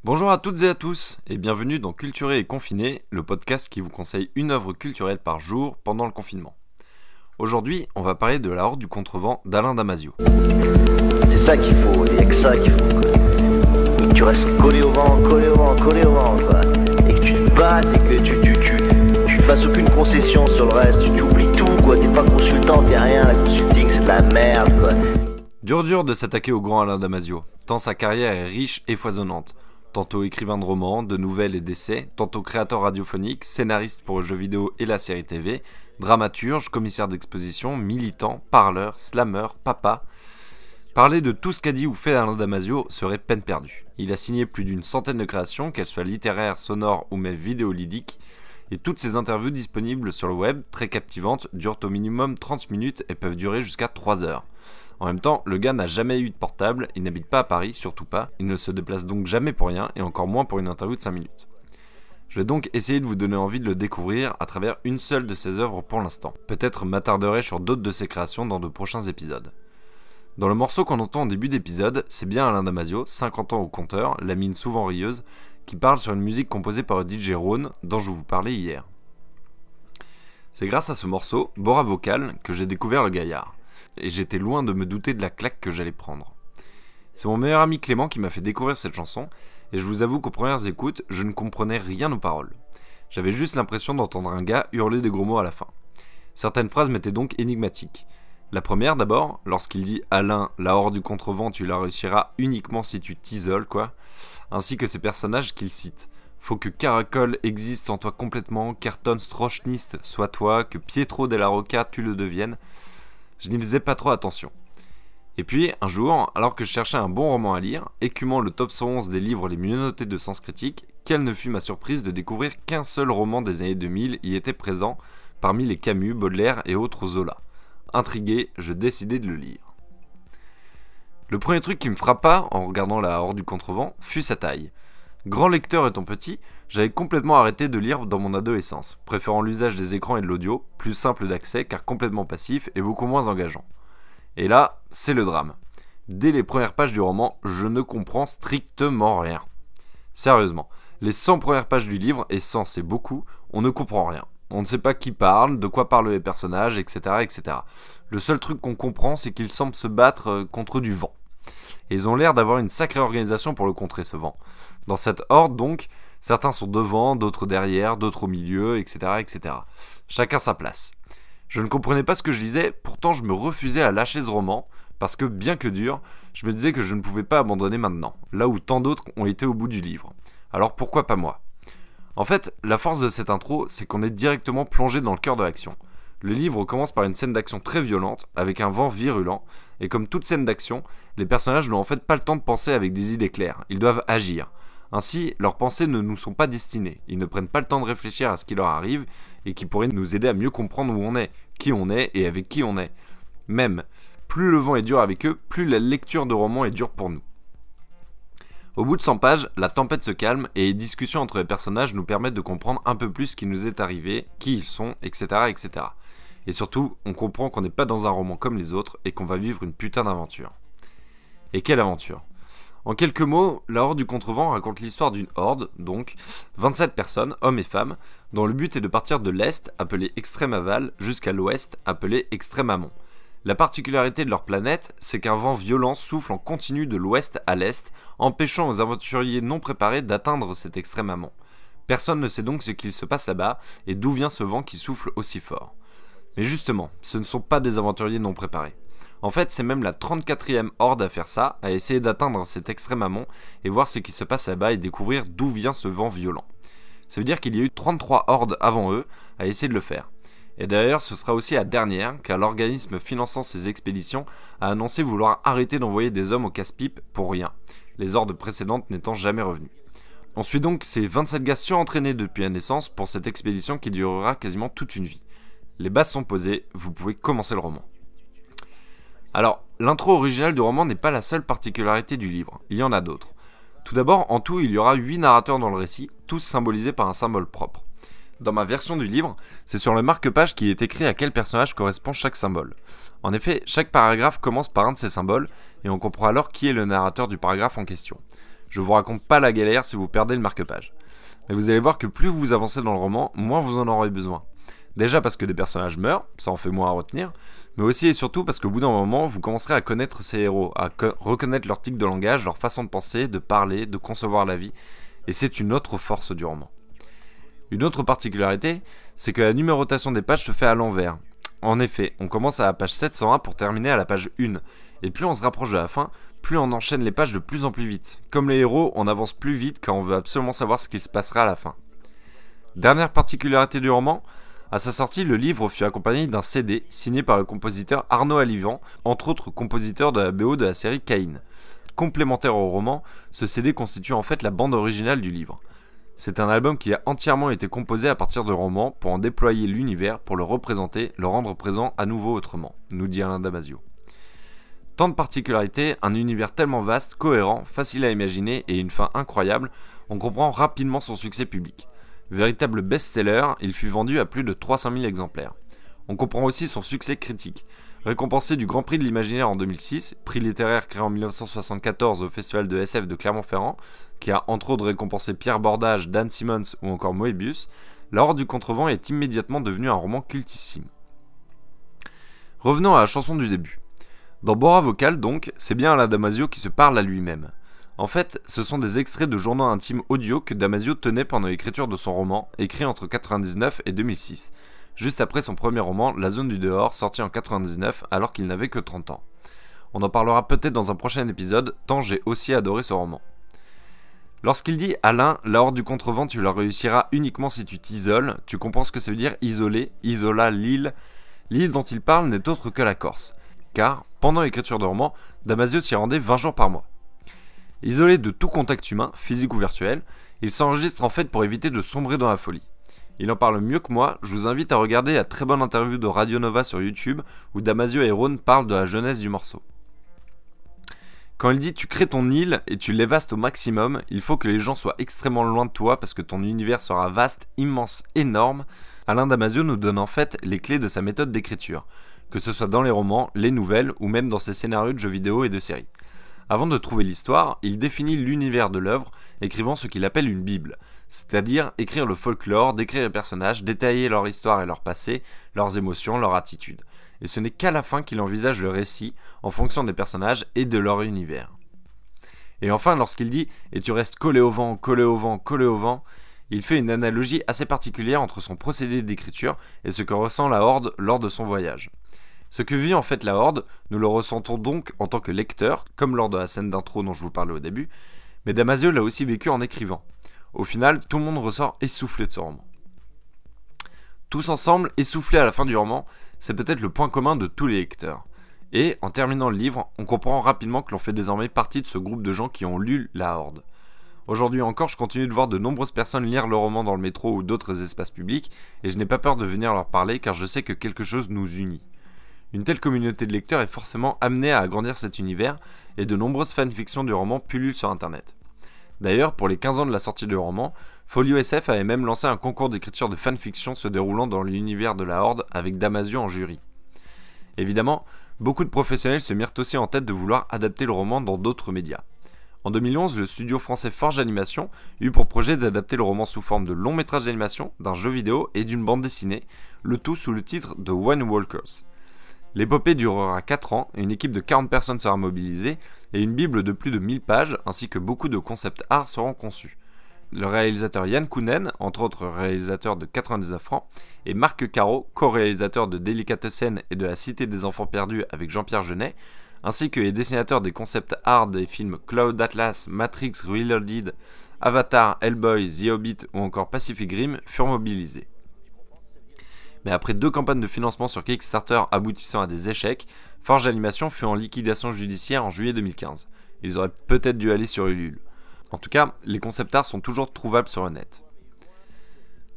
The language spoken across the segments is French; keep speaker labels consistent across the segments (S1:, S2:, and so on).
S1: Bonjour à toutes et à tous, et bienvenue dans Culturé et Confiné, le podcast qui vous conseille une œuvre culturelle par jour pendant le confinement. Aujourd'hui, on va parler de La Horde du Contrevent d'Alain Damasio.
S2: C'est ça qu'il faut, il n'y a que ça qu'il faut, quoi. Et que tu restes collé au vent, quoi. Et que tu te battes et que tu fasses aucune concession sur le reste, tu oublies tout, quoi. T'es pas consultant, t'es rien, la consulting c'est de la merde, quoi.
S1: Dur de s'attaquer au grand Alain Damasio, tant sa carrière est riche et foisonnante. Tantôt écrivain de romans, de nouvelles et d'essais, tantôt créateur radiophonique, scénariste pour le jeu vidéo et la série TV, dramaturge, commissaire d'exposition, militant, parleur, slammer, papa. Parler de tout ce qu'a dit ou fait Alain Damasio serait peine perdue. Il a signé plus d'une centaine de créations, qu'elles soient littéraires, sonores ou même vidéoludiques, et toutes ces interviews disponibles sur le web, très captivantes, durent au minimum 30 minutes et peuvent durer jusqu'à 3 heures. En même temps, le gars n'a jamais eu de portable, il n'habite pas à Paris, surtout pas, il ne se déplace donc jamais pour rien, et encore moins pour une interview de 5 minutes. Je vais donc essayer de vous donner envie de le découvrir à travers une seule de ses œuvres pour l'instant. Peut-être m'attarderai sur d'autres de ses créations dans de prochains épisodes. Dans le morceau qu'on entend en début d'épisode, c'est bien Alain Damasio, 50 ans au compteur, la mine souvent rieuse, qui parle sur une musique composée par le DJ Rhône, dont je vous parlais hier. C'est grâce à ce morceau, Bora Vocal, que j'ai découvert le gaillard. Et j'étais loin de me douter de la claque que j'allais prendre. C'est mon meilleur ami Clément qui m'a fait découvrir cette chanson, et je vous avoue qu'aux premières écoutes, je ne comprenais rien aux paroles. J'avais juste l'impression d'entendre un gars hurler des gros mots à la fin. Certaines phrases m'étaient donc énigmatiques. La première d'abord, lorsqu'il dit « Alain, la horde du contrevent, tu la réussiras uniquement si tu t'isoles, quoi », ainsi que ces personnages qu'il cite. Faut que Caracol existe en toi complètement, qu'Ayrton Strochnist soit toi, que Pietro della Rocca tu le deviennes. Je n'y faisais pas trop attention. Et puis, un jour, alors que je cherchais un bon roman à lire, écumant le top 111 des livres les mieux notés de Sens Critique, quelle ne fut ma surprise de découvrir qu'un seul roman des années 2000 y était présent, parmi les Camus, Baudelaire et autres Zola. Intrigué, je décidai de le lire. Le premier truc qui me frappa, en regardant La Horde du Contrevent, fut sa taille. Grand lecteur étant petit, j'avais complètement arrêté de lire dans mon adolescence, préférant l'usage des écrans et de l'audio, plus simple d'accès car complètement passif et beaucoup moins engageant. Et là, c'est le drame. Dès les premières pages du roman, je ne comprends strictement rien. Sérieusement, les 100 premières pages du livre, et 100 c'est beaucoup, on ne comprend rien. On ne sait pas qui parle, de quoi parlent les personnages, etc., etc. Le seul truc qu'on comprend, c'est qu'ils semblent se battre contre du vent. Et ils ont l'air d'avoir une sacrée organisation pour le contrer, ce vent. Dans cette horde, donc, certains sont devant, d'autres derrière, d'autres au milieu, etc., etc. Chacun sa place. Je ne comprenais pas ce que je lisais, pourtant je me refusais à lâcher ce roman, parce que, bien que dur, je me disais que je ne pouvais pas abandonner maintenant, là où tant d'autres ont été au bout du livre. Alors pourquoi pas moi ? En fait, la force de cette intro, c'est qu'on est directement plongé dans le cœur de l'action. Le livre commence par une scène d'action très violente, avec un vent virulent, et comme toute scène d'action, les personnages n'ont en fait pas le temps de penser avec des idées claires, ils doivent agir. Ainsi, leurs pensées ne nous sont pas destinées, ils ne prennent pas le temps de réfléchir à ce qui leur arrive, et qui pourrait nous aider à mieux comprendre où on est, qui on est et avec qui on est. Même, plus le vent est dur avec eux, plus la lecture de roman est dure pour nous. Au bout de 100 pages, la tempête se calme et les discussions entre les personnages nous permettent de comprendre un peu plus ce qui nous est arrivé, qui ils sont, etc., etc. Et surtout, on comprend qu'on n'est pas dans un roman comme les autres et qu'on va vivre une putain d'aventure. Et quelle aventure ? En quelques mots, La Horde du Contrevent raconte l'histoire d'une horde, donc 27 personnes, hommes et femmes, dont le but est de partir de l'Est, appelé Extrême Aval, jusqu'à l'Ouest, appelé Extrême Amont. La particularité de leur planète, c'est qu'un vent violent souffle en continu de l'ouest à l'est, empêchant aux aventuriers non préparés d'atteindre cet extrême amont. Personne ne sait donc ce qu'il se passe là-bas et d'où vient ce vent qui souffle aussi fort. Mais justement, ce ne sont pas des aventuriers non préparés. En fait, c'est même la 34e horde à faire ça, à essayer d'atteindre cet extrême amont et voir ce qui se passe là-bas et découvrir d'où vient ce vent violent. Ça veut dire qu'il y a eu 33 hordes avant eux à essayer de le faire. Et d'ailleurs, ce sera aussi la dernière, car l'organisme finançant ces expéditions a annoncé vouloir arrêter d'envoyer des hommes au casse-pipe pour rien, les hordes précédentes n'étant jamais revenues. On suit donc ces 27 gars surentraînés depuis la naissance pour cette expédition qui durera quasiment toute une vie. Les bases sont posées, vous pouvez commencer le roman. Alors, l'intro originale du roman n'est pas la seule particularité du livre, il y en a d'autres. Tout d'abord, en tout, il y aura 8 narrateurs dans le récit, tous symbolisés par un symbole propre. Dans ma version du livre, c'est sur le marque-page qu'il est écrit à quel personnage correspond chaque symbole. En effet, chaque paragraphe commence par un de ces symboles, et on comprend alors qui est le narrateur du paragraphe en question. Je vous raconte pas la galère si vous perdez le marque-page. Mais vous allez voir que plus vous avancez dans le roman, moins vous en aurez besoin. Déjà parce que des personnages meurent, ça en fait moins à retenir, mais aussi et surtout parce qu'au bout d'un moment, vous commencerez à connaître ces héros, à reconnaître leur tic de langage, leur façon de penser, de parler, de concevoir la vie, et c'est une autre force du roman. Une autre particularité, c'est que la numérotation des pages se fait à l'envers. En effet, on commence à la page 701 pour terminer à la page 1, et plus on se rapproche de la fin, plus on enchaîne les pages de plus en plus vite. Comme les héros, on avance plus vite quand on veut absolument savoir ce qu'il se passera à la fin. Dernière particularité du roman, à sa sortie, le livre fut accompagné d'un CD signé par le compositeur Arnaud Alivan, entre autres compositeur de la BO de la série Caïn. Complémentaire au roman, ce CD constitue en fait la bande originale du livre. C'est un album qui a entièrement été composé à partir de romans pour en déployer l'univers, pour le représenter, le rendre présent à nouveau autrement, nous dit Alain Damasio. Tant de particularités, un univers tellement vaste, cohérent, facile à imaginer et une fin incroyable, on comprend rapidement son succès public. Véritable best-seller, il fut vendu à plus de 300 000 exemplaires. On comprend aussi son succès critique. Récompensé du Grand Prix de l'Imaginaire en 2006, prix littéraire créé en 1974 au Festival de SF de Clermont-Ferrand, qui a entre autres récompensé Pierre Bordage, Dan Simmons ou encore Moebius, La Horde du Contrevent est immédiatement devenu un roman cultissime. Revenons à la chanson du début. Dans Bora Vocal donc, c'est bien Alain Damasio qui se parle à lui-même. En fait, ce sont des extraits de journaux intimes audio que Damasio tenait pendant l'écriture de son roman, écrit entre 1999 et 2006, juste après son premier roman, La Zone du Dehors, sorti en 1999 alors qu'il n'avait que 30 ans. On en parlera peut-être dans un prochain épisode, tant j'ai aussi adoré ce roman. Lorsqu'il dit « Alain, la horde du contrevent, tu la réussiras uniquement si tu t'isoles », tu comprends ce que ça veut dire isoler, isola l'île. L'île dont il parle n'est autre que la Corse, car, pendant l'écriture de roman, Damasio s'y rendait 20 jours par mois. Isolé de tout contact humain, physique ou virtuel, il s'enregistre en fait pour éviter de sombrer dans la folie. Il en parle mieux que moi, je vous invite à regarder la très bonne interview de Radio Nova sur YouTube où Damasio et Ron parlent de la jeunesse du morceau. Quand il dit tu crées ton île et tu l'évastes au maximum, il faut que les gens soient extrêmement loin de toi parce que ton univers sera vaste, immense, énorme. Alain Damasio nous donne en fait les clés de sa méthode d'écriture, que ce soit dans les romans, les nouvelles ou même dans ses scénarios de jeux vidéo et de séries. Avant de trouver l'histoire, il définit l'univers de l'œuvre, écrivant ce qu'il appelle une bible, c'est-à-dire écrire le folklore, décrire les personnages, détailler leur histoire et leur passé, leurs émotions, leur attitude. Et ce n'est qu'à la fin qu'il envisage le récit, en fonction des personnages et de leur univers. Et enfin, lorsqu'il dit « et tu restes collé au vent, collé au vent, collé au vent », il fait une analogie assez particulière entre son procédé d'écriture et ce que ressent la Horde lors de son voyage. Ce que vit en fait la Horde, nous le ressentons donc en tant que lecteur, comme lors de la scène d'intro dont je vous parlais au début, mais Damasio l'a aussi vécu en écrivant. Au final, tout le monde ressort essoufflé de ce roman. Tous ensemble, essoufflés à la fin du roman, c'est peut-être le point commun de tous les lecteurs. Et, en terminant le livre, on comprend rapidement que l'on fait désormais partie de ce groupe de gens qui ont lu la Horde. Aujourd'hui encore, je continue de voir de nombreuses personnes lire le roman dans le métro ou d'autres espaces publics, et je n'ai pas peur de venir leur parler car je sais que quelque chose nous unit. Une telle communauté de lecteurs est forcément amenée à agrandir cet univers, et de nombreuses fanfictions du roman pullulent sur internet. D'ailleurs, pour les 15 ans de la sortie du roman, Folio SF avait même lancé un concours d'écriture de fanfiction se déroulant dans l'univers de la Horde avec Damasio en jury. Évidemment, beaucoup de professionnels se mirent aussi en tête de vouloir adapter le roman dans d'autres médias. En 2011, le studio français Forge Animation eut pour projet d'adapter le roman sous forme de long métrage d'animation, d'un jeu vidéo et d'une bande dessinée, le tout sous le titre de One Walkers. L'épopée durera 4 ans et une équipe de 40 personnes sera mobilisée et une bible de plus de 1000 pages ainsi que beaucoup de concept art seront conçus. Le réalisateur Yann Kounen, entre autres réalisateur de 99 francs, et Marc Caro, co-réalisateur de Delicatessen et de La Cité des Enfants Perdus avec Jean-Pierre Jeunet, ainsi que les dessinateurs des concept art des films Cloud Atlas, Matrix Reloaded, Avatar, Hellboy, The Hobbit ou encore Pacific Rim furent mobilisés. Mais après 2 campagnes de financement sur Kickstarter aboutissant à des échecs, Forge Animation fut en liquidation judiciaire en juillet 2015. Ils auraient peut-être dû aller sur Ulule. En tout cas, les concept art sont toujours trouvables sur le net.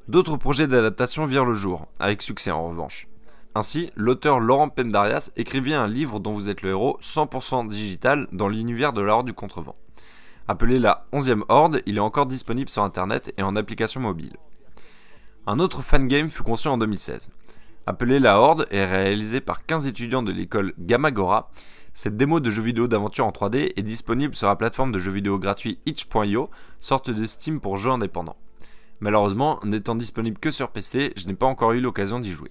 S1: D'autres projets d'adaptation virent le jour, avec succès en revanche. Ainsi, l'auteur Laurent Pendarias écrivit un livre dont vous êtes le héros 100% digital dans l'univers de la Horde du Contrevent. Appelé la 11e Horde, il est encore disponible sur internet et en application mobile. Un autre fangame fut conçu en 2016. Appelé La Horde et réalisé par 15 étudiants de l'école Gamagora, Cette démo de jeu vidéo d'aventure en 3D est disponible sur la plateforme de jeux vidéo gratuit itch.io, sorte de Steam pour jeux indépendants. Malheureusement, n'étant disponible que sur PC, je n'ai pas encore eu l'occasion d'y jouer.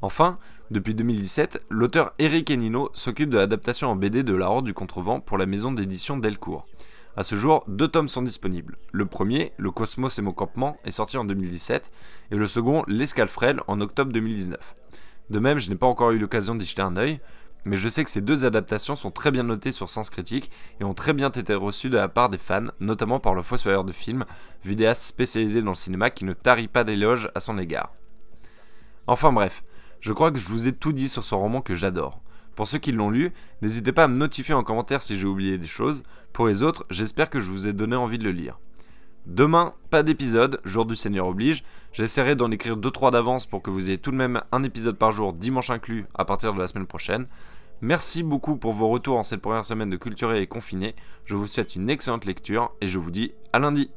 S1: Enfin, depuis 2017, l'auteur Eric Enino s'occupe de l'adaptation en BD de La Horde du Contrevent pour la maison d'édition Delcourt. A ce jour, 2 tomes sont disponibles. Le premier, Le Cosmos et mon campement, est sorti en 2017, et le second, L'Escalfrel, en octobre 2019. De même, je n'ai pas encore eu l'occasion d'y jeter un œil, mais je sais que ces 2 adaptations sont très bien notées sur Sens Critique et ont très bien été reçues de la part des fans, notamment par le Fossoyeur de films, vidéaste spécialisé dans le cinéma qui ne tarit pas d'éloges à son égard. Enfin bref, je crois que je vous ai tout dit sur ce roman que j'adore. Pour ceux qui l'ont lu, n'hésitez pas à me notifier en commentaire si j'ai oublié des choses. Pour les autres, j'espère que je vous ai donné envie de le lire. Demain, pas d'épisode, jour du Seigneur oblige. J'essaierai d'en écrire 2-3 d'avance pour que vous ayez tout de même un épisode par jour, dimanche inclus, à partir de la semaine prochaine. Merci beaucoup pour vos retours en cette première semaine de Culturé et Confiné. Je vous souhaite une excellente lecture et je vous dis à lundi.